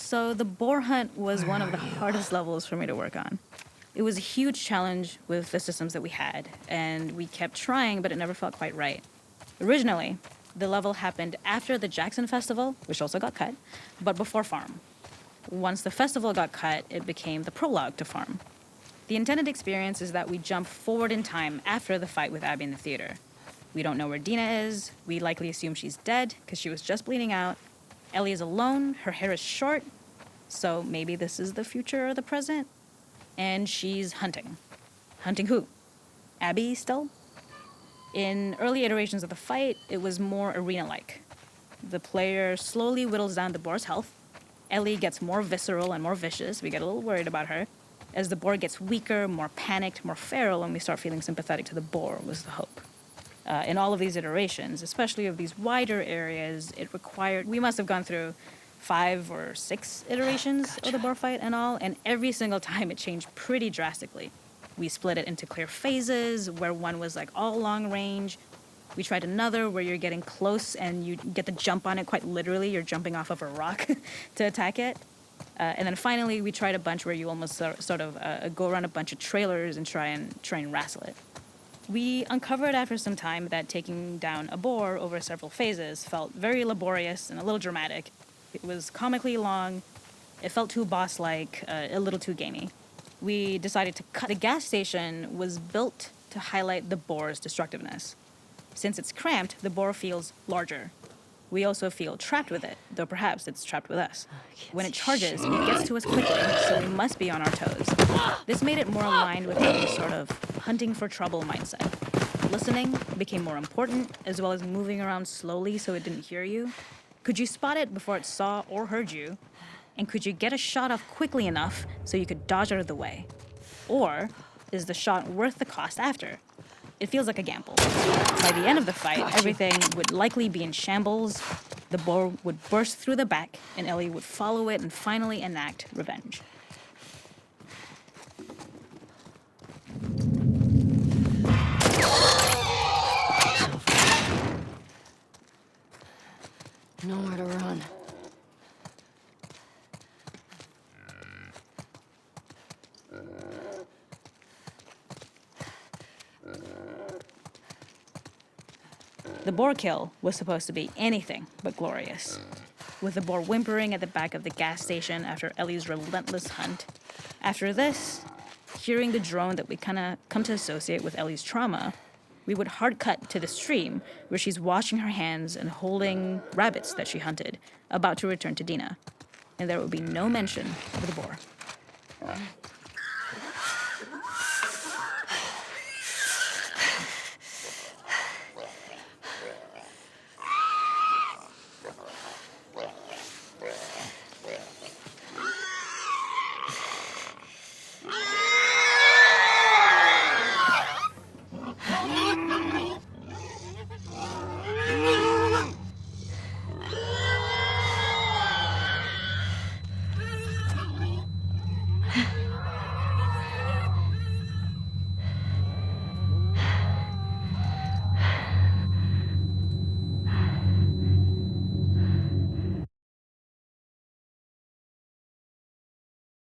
So the boar hunt was one of the hardest levels for me to work on. It was a huge challenge with the systems that we had, and we kept trying, but it never felt quite right. Originally, the level happened after the Jackson Festival, which also got cut, but before Farm. Once the festival got cut, it became the prologue to Farm. The intended experience is that we jump forward in time after the fight with Abby in the theater. We don't know where Dina is. We likely assume she's dead because she was just bleeding out. Ellie is alone. Her hair is short. So maybe this is the future or the present. And she's hunting. Hunting who? Abby still? In early iterations of the fight, it was more arena-like. The player slowly whittles down the boar's health. Ellie gets more visceral and more vicious. We get a little worried about her. As the boar gets weaker, more panicked, more feral, and we start feeling sympathetic to the boar was the hope. In all of these iterations, especially of these wider areas, we must have gone through 5 or 6 iterations of the boar fight and all, and every single time it changed pretty drastically. We split it into clear phases, where one was like all long range. We tried another where you're getting close and you get the jump on it quite literally. You're jumping off of a rock to attack it. And then finally, we tried a bunch where you almost sort of go around a bunch of trailers and try and wrestle it. We uncovered after some time that taking down a boar over several phases felt very laborious and a little dramatic. It was comically long, it felt too boss-like, a little too gamey. We decided to cut. The gas station was built to highlight the boar's destructiveness. Since it's cramped, the boar feels larger. We also feel trapped with it, though perhaps it's trapped with us. When it charges, it gets to us quickly, so we must be on our toes. This made it more aligned with any sort of hunting for trouble mindset. Listening became more important, as well as moving around slowly so it didn't hear you. Could you spot it before it saw or heard you? And could you get a shot off quickly enough so you could dodge out of the way? Or is the shot worth the cost after? It feels like a gamble. By the end of the fight, everything would likely be in shambles. The boar would burst through the back, and Ellie would follow it and finally enact revenge. Nowhere to run. The boar kill was supposed to be anything but glorious. With the boar whimpering at the back of the gas station after Ellie's relentless hunt. After this, hearing the drone that we kind of come to associate with Ellie's trauma, we would hard cut to the stream where she's washing her hands and holding rabbits that she hunted, about to return to Dina. And there would be no mention of the boar.